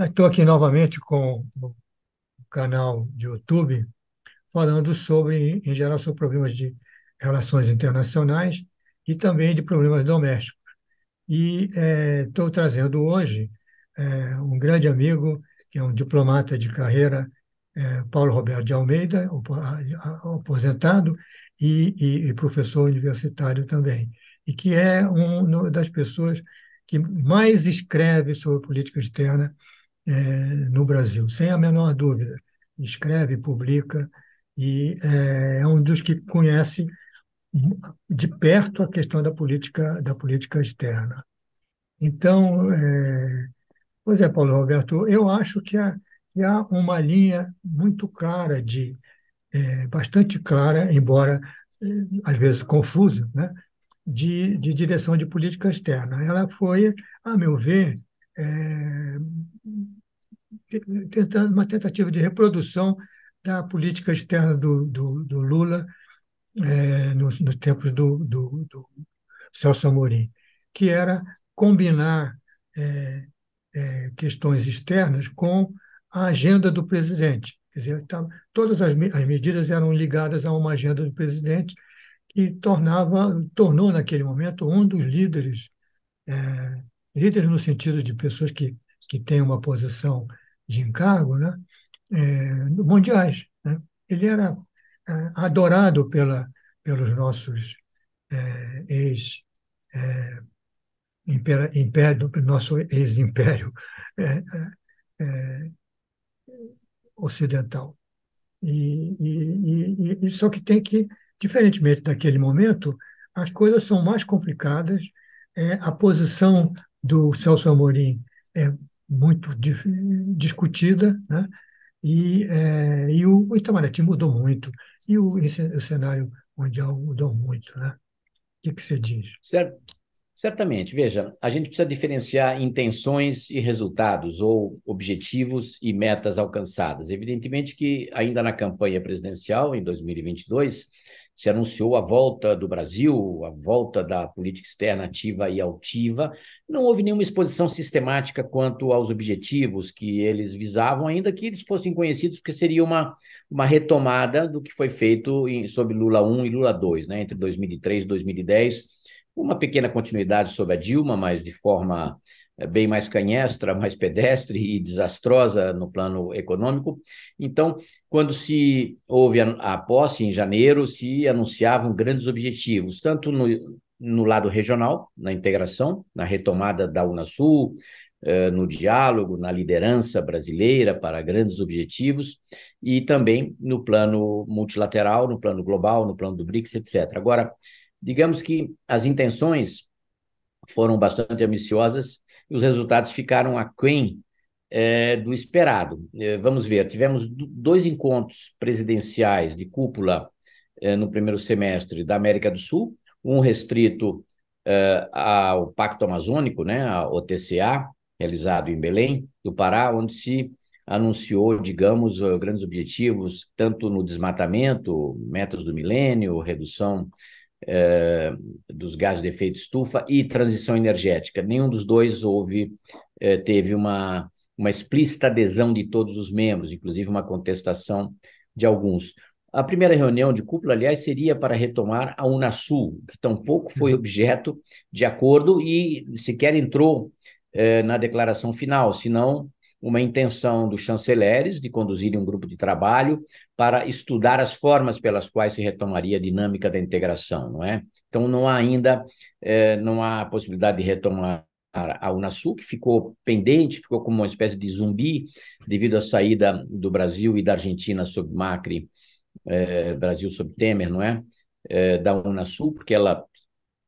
Estou aqui novamente com o canal de YouTube, falando sobre, em geral, sobre problemas de relações internacionais e também de problemas domésticos. E estou trazendo hoje um grande amigo, que é um diplomata de carreira, Paulo Roberto de Almeida, aposentado e professor universitário também, e que é uma das pessoas que mais escreve sobre política externa no Brasil, sem a menor dúvida. Escreve, publica e é um dos que conhece de perto a questão da política externa. Então, pois é, Paulo Roberto, eu acho que há uma linha muito clara, bastante clara, embora às vezes confusa, né, de direção de política externa. Ela foi, a meu ver, é, tentando uma tentativa de reprodução da política externa do Lula nos tempos do Celso Amorim, que era combinar questões externas com a agenda do presidente. Quer dizer, todas as medidas eram ligadas a uma agenda do presidente que tornou naquele momento um dos líderes, líderes no sentido de pessoas que têm uma posição de encargo, né, mundiais. Né? Ele era adorado pelos nossos ex império, nosso ex-império é, é, ocidental. Só que tem que, diferentemente daquele momento, as coisas são mais complicadas. A posição do Celso Amorim é muito discutida, né? E o Itamaraty mudou muito, e o cenário mundial mudou muito, né? O que que você diz? Cer- Certamente, veja, a gente precisa diferenciar intenções e resultados, ou objetivos e metas alcançadas. Evidentemente que ainda na campanha presidencial, em 2022, se anunciou a volta do Brasil, a volta da política externa ativa e altiva. Não houve nenhuma exposição sistemática quanto aos objetivos que eles visavam, ainda que eles fossem conhecidos, porque seria uma retomada do que foi feito sob Lula 1 e Lula 2, né, entre 2003 e 2010, uma pequena continuidade sobre a Dilma, mas de forma bem mais canhestra, mais pedestre e desastrosa no plano econômico. Então, quando se houve a posse em janeiro, se anunciavam grandes objetivos, tanto no lado regional, na integração, na retomada da Unasul, no diálogo, na liderança brasileira para grandes objetivos, e também no plano multilateral, no plano global, no plano do BRICS, etc. Agora, digamos que as intenções foram bastante ambiciosas e os resultados ficaram aquém do esperado. Vamos ver, tivemos dois encontros presidenciais de cúpula no primeiro semestre da América do Sul, um restrito ao Pacto Amazônico, né, a OTCA, realizado em Belém, do Pará, onde se anunciou, digamos, grandes objetivos, tanto no desmatamento, metas do milênio, redução dos gases de efeito estufa e transição energética. Nenhum dos dois teve uma explícita adesão de todos os membros, inclusive uma contestação de alguns. A primeira reunião de cúpula, aliás, seria para retomar a Unasul, que tampouco foi objeto de acordo e sequer entrou na declaração final, senão uma intenção dos chanceleres de conduzirem um grupo de trabalho para estudar as formas pelas quais se retomaria a dinâmica da integração, não é? Então, não há ainda, não há possibilidade de retomar a Unasul, que ficou pendente, ficou como uma espécie de zumbi devido à saída do Brasil e da Argentina sob Macri, Brasil sob Temer, não é? Da Unasul, porque ela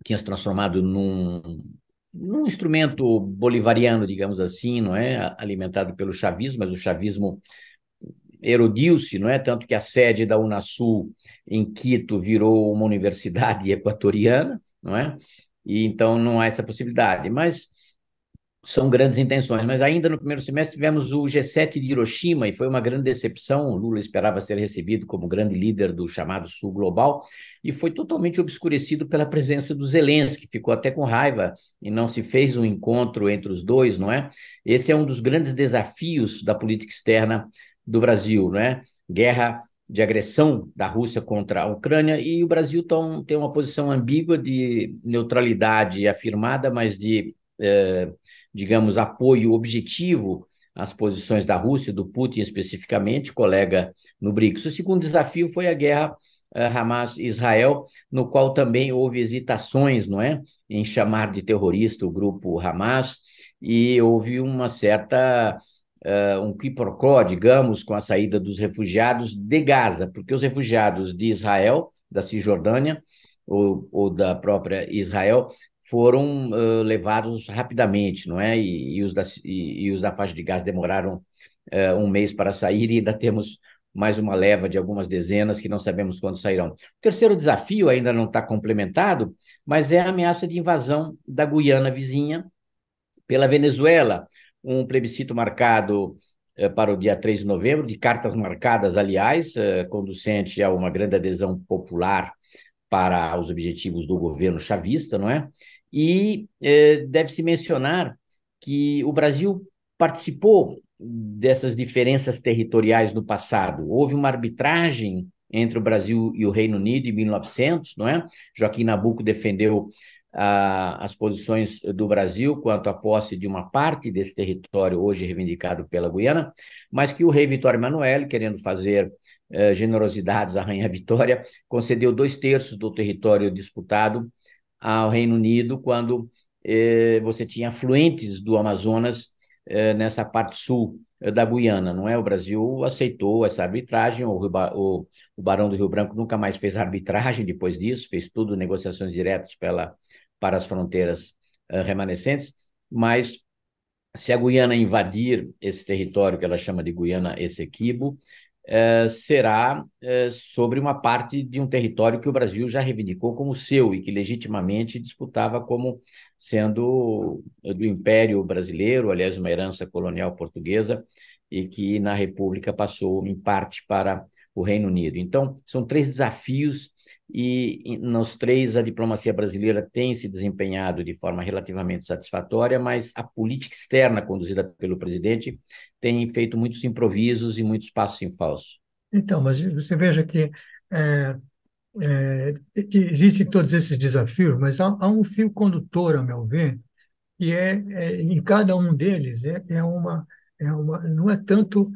tinha se transformado num instrumento bolivariano, digamos assim, não é? Alimentado pelo chavismo, mas o chavismo erodiu-se, não é? Tanto que a sede da Unasul em Quito virou uma universidade equatoriana, não é? E então não há essa possibilidade. Mas são grandes intenções, mas ainda no primeiro semestre tivemos o G7 de Hiroshima e foi uma grande decepção. O Lula esperava ser recebido como grande líder do chamado Sul Global e foi totalmente obscurecido pela presença do Zelensky, ficou até com raiva e não se fez um encontro entre os dois, não é? Esse é um dos grandes desafios da política externa do Brasil, não é? Guerra de agressão da Rússia contra a Ucrânia e o Brasil tem uma posição ambígua de neutralidade afirmada, mas de digamos, apoio objetivo às posições da Rússia, do Putin especificamente, colega no BRICS. O segundo desafio foi a guerra Hamas-Israel, no qual também houve hesitações, não é, em chamar de terrorista o grupo Hamas, e houve uma certa um quiprocó, digamos, com a saída dos refugiados de Gaza, porque os refugiados de Israel, da Cisjordânia, ou da própria Israel, foram levados rapidamente, não é? E os da faixa de Gaza demoraram um mês para sair e ainda temos mais uma leva de algumas dezenas que não sabemos quando sairão. O terceiro desafio ainda não está complementado, mas é a ameaça de invasão da Guiana vizinha pela Venezuela, um plebiscito marcado para o dia 3 de novembro, de cartas marcadas, aliás, conducente a uma grande adesão popular para os objetivos do governo chavista, não é? E deve-se mencionar que o Brasil participou dessas diferenças territoriais no passado. Houve uma arbitragem entre o Brasil e o Reino Unido em 1900, não é? Joaquim Nabuco defendeu as posições do Brasil quanto à posse de uma parte desse território hoje reivindicado pela Guiana, mas que o rei Vitório Emanuele, querendo fazer generosidades à Rainha Vitória, concedeu 2/3 do território disputado ao Reino Unido quando você tinha afluentes do Amazonas nessa parte sul da Guiana, não é? O Brasil aceitou essa arbitragem, o Barão do Rio Branco nunca mais fez arbitragem depois disso, fez tudo negociações diretas para as fronteiras remanescentes, mas se a Guiana invadir esse território que ela chama de Guiana Essequibo, será sobre uma parte de um território que o Brasil já reivindicou como seu e que legitimamente disputava como sendo do Império Brasileiro, aliás, uma herança colonial portuguesa, e que na República passou em parte para o Reino Unido. Então, são 3 desafios e nos 3 a diplomacia brasileira tem se desempenhado de forma relativamente satisfatória, mas a política externa conduzida pelo presidente tem feito muitos improvisos e muitos passos em falso. Então, mas você veja que é, que existem todos esses desafios, mas há um fio condutor, a meu ver, e em cada um deles não é tanto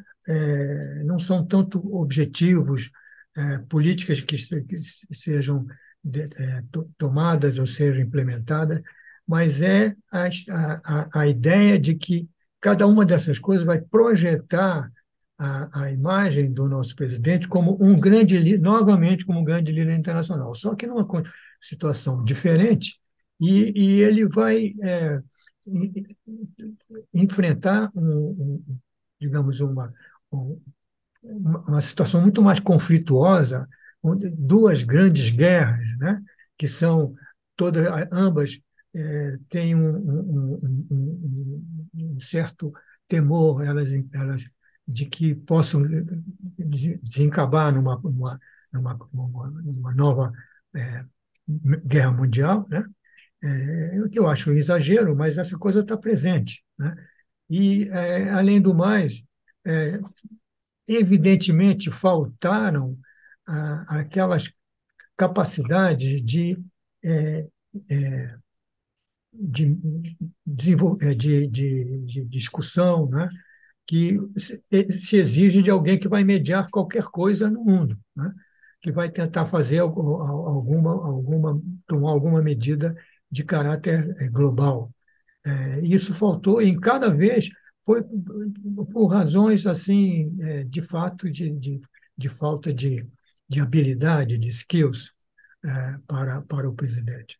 não são tanto objetivos, políticas que sejam tomadas ou sejam implementadas, mas é a ideia de que cada uma dessas coisas vai projetar a imagem do nosso presidente como um grande novamente como um grande líder internacional, só que numa situação diferente, e ele vai enfrentar digamos, um- uma situação muito mais conflituosa, onde 2 grandes guerras, né, que são todas, ambas têm um certo temor, elas de que possam desencabar numa nova eh, guerra mundial, né? O que eu acho um exagero, mas essa coisa está presente, né? E, além do mais, é, evidentemente faltaram aquelas capacidades é, é, de, de discussão, né? Que se exige de alguém que vai mediar qualquer coisa no mundo, né? Que vai tentar fazer tomar alguma medida de caráter global. Isso faltou em cada vez foi por razões assim, de fato, de falta de habilidade, de skills, para o presidente.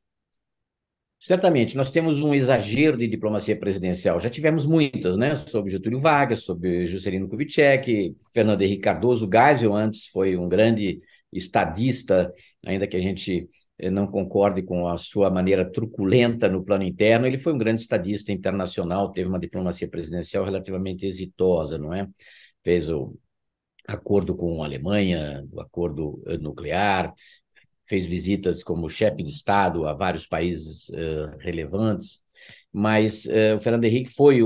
Certamente, nós temos um exagero de diplomacia presidencial. Já tivemos muitas, né? Sobre Getúlio Vargas, sobre Juscelino Kubitschek, Fernando Henrique Cardoso, Geisel antes foi um grande estadista, ainda que a gente não concorde com a sua maneira truculenta no plano interno, ele foi um grande estadista internacional, teve uma diplomacia presidencial relativamente exitosa, não é? Fez o acordo com a Alemanha, o acordo nuclear, fez visitas como chefe de Estado a vários países relevantes, mas o Fernando Henrique foi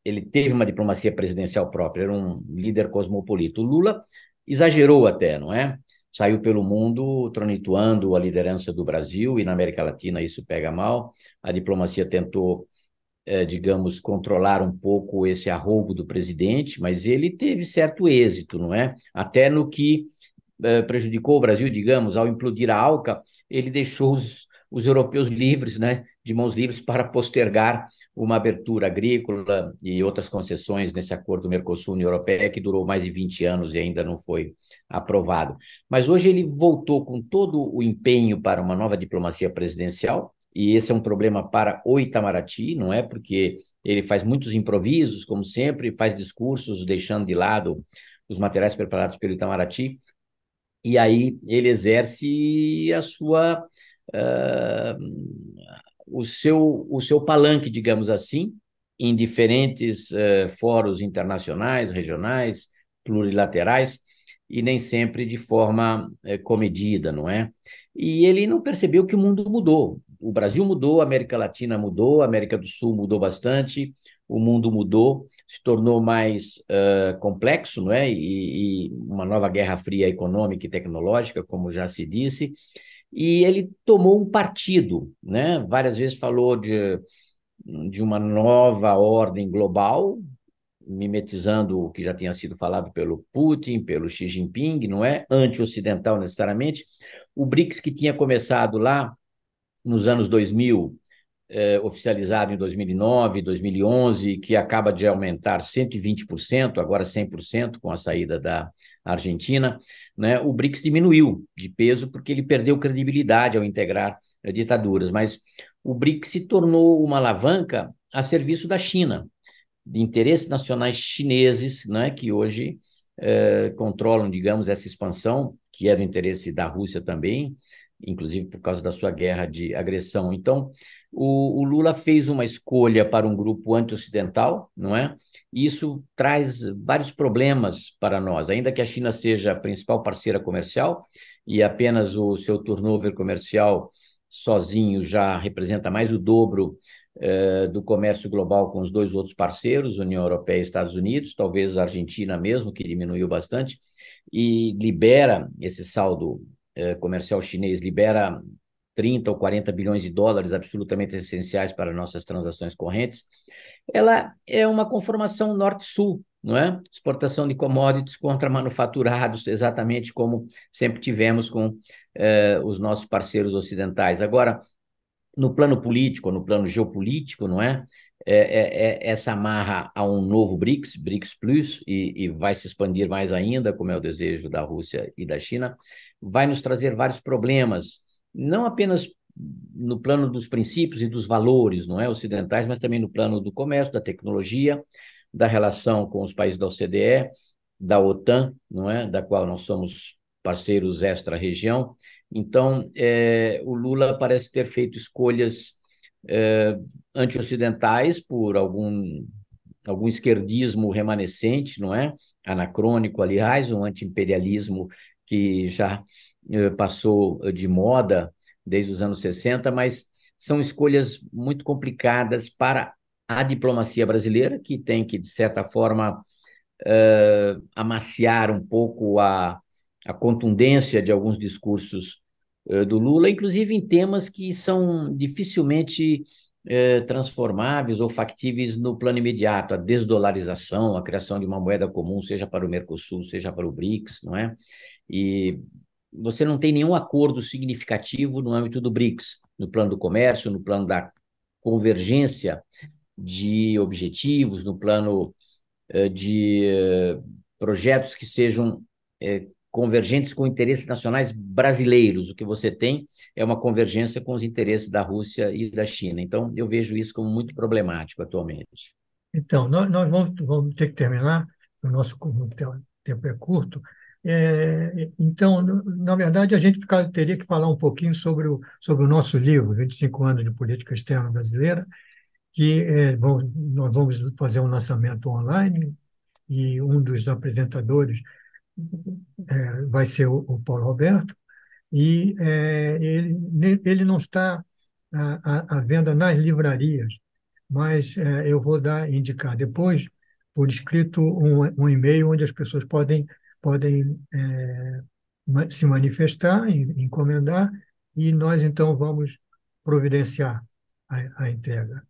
ele teve uma diplomacia presidencial própria, era um líder cosmopolita. O Lula exagerou até, não é? Saiu pelo mundo tronituando a liderança do Brasil, e na América Latina isso pega mal. A diplomacia tentou, digamos, controlar um pouco esse arrobo do presidente, mas ele teve certo êxito, não é? Até no que prejudicou o Brasil, digamos, ao implodir a ALCA, ele deixou os europeus livres, né, de mãos livres para postergar uma abertura agrícola e outras concessões nesse acordo Mercosul-União Europeia, que durou mais de 20 anos e ainda não foi aprovado. Mas hoje ele voltou com todo o empenho para uma nova diplomacia presidencial, e esse é um problema para o Itamaraty, não é? Porque ele faz muitos improvisos, como sempre, faz discursos deixando de lado os materiais preparados pelo Itamaraty, e aí ele exerce o seu palanque, digamos assim, em diferentes fóruns internacionais, regionais, plurilaterais, e nem sempre de forma comedida, não é? E ele não percebeu que o mundo mudou. O Brasil mudou, a América Latina mudou, a América do Sul mudou bastante, o mundo mudou, se tornou mais complexo, não é? E uma nova guerra fria econômica e tecnológica, como já se disse, e ele tomou um partido, né? Várias vezes falou de uma nova ordem global, mimetizando o que já tinha sido falado pelo Putin, pelo Xi Jinping, não é? Anti-ocidental necessariamente. O BRICS, que tinha começado lá nos anos 2000, oficializado em 2009, 2011, que acaba de aumentar 120%, agora 100% com a saída da Argentina, né? O BRICS diminuiu de peso porque ele perdeu credibilidade ao integrar ditaduras, mas o BRICS se tornou uma alavanca a serviço da China, de interesses nacionais chineses, né, que hoje controlam, digamos, essa expansão, que é do interesse da Rússia também, inclusive por causa da sua guerra de agressão. Então, o Lula fez uma escolha para um grupo anti-ocidental, não é? E isso traz vários problemas para nós, ainda que a China seja a principal parceira comercial e apenas o seu turnover comercial sozinho já representa mais o dobro do comércio global com os dois outros parceiros, União Europeia e Estados Unidos, talvez a Argentina mesmo, que diminuiu bastante, e libera esse saldo comercial chinês, libera 30 ou 40 bilhões de dólares absolutamente essenciais para nossas transações correntes. Ela é uma conformação norte-sul, não é? Exportação de commodities contra manufaturados, exatamente como sempre tivemos com os nossos parceiros ocidentais. Agora, no plano político, no plano geopolítico, não é? Essa amarra a um novo BRICS, BRICS Plus, e vai se expandir mais ainda, como é o desejo da Rússia e da China, vai nos trazer vários problemas, não apenas no plano dos princípios e dos valores, não é, ocidentais, mas também no plano do comércio, da tecnologia, da relação com os países da OCDE, da OTAN, não é, da qual nós somos parceiros extra-região. Então, o Lula parece ter feito escolhas anti-ocidentais por algum esquerdismo remanescente, não é? Anacrônico, aliás, um anti-imperialismo que já passou de moda desde os anos 60, mas são escolhas muito complicadas para a diplomacia brasileira, que tem que, de certa forma, amaciar um pouco a contundência de alguns discursos do Lula, inclusive em temas que são dificilmente transformáveis ou factíveis no plano imediato, a desdolarização, a criação de uma moeda comum, seja para o Mercosul, seja para o BRICS, não é? E você não tem nenhum acordo significativo no âmbito do BRICS, no plano do comércio, no plano da convergência de objetivos, no plano de projetos que sejam convergentes com interesses nacionais brasileiros. O que você tem é uma convergência com os interesses da Rússia e da China. Então, eu vejo isso como muito problemático atualmente. Então, nós vamos ter que terminar, o nosso tempo é curto, Então, na verdade, a gente teria que falar um pouquinho sobre o nosso livro, 25 anos de política externa brasileira, que nós vamos fazer um lançamento online e um dos apresentadores vai ser o Paulo Roberto, e ele não está à venda nas livrarias, mas eu vou indicar depois, por escrito, um e-mail onde as pessoas podem se manifestar, encomendar, e nós então vamos providenciar a entrega.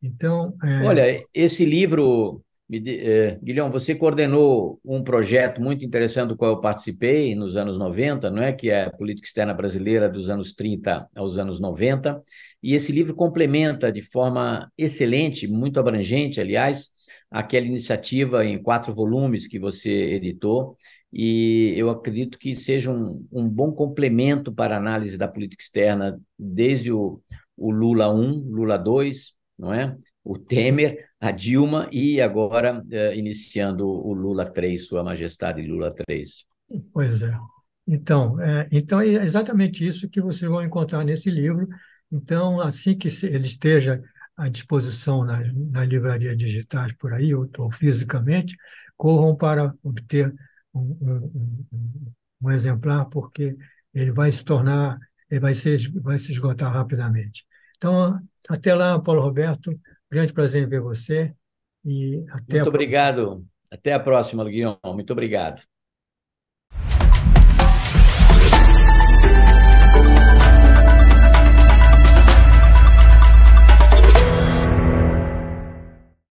Então, Olha, esse livro, Guilhom, você coordenou um projeto muito interessante do qual eu participei nos anos 90, não é? Que é a Política Externa Brasileira dos anos 30 aos anos 90, e esse livro complementa de forma excelente, muito abrangente, aliás, aquela iniciativa em 4 volumes que você editou, e eu acredito que seja um bom complemento para a análise da política externa, desde o Lula 1, Lula 2, não é? O Temer, a Dilma e agora iniciando o Lula 3, Sua Majestade Lula 3. pois é. Então é exatamente isso que vocês vão encontrar nesse livro. Então, assim que ele esteja à disposição nas livrarias digitais por aí, ou fisicamente, corram para obter um exemplar, porque ele vai se esgotar rapidamente. Então, até lá, Paulo Roberto, grande prazer em ver você e até a Muito próxima. obrigado. Até a próxima, Guilherme. Muito obrigado.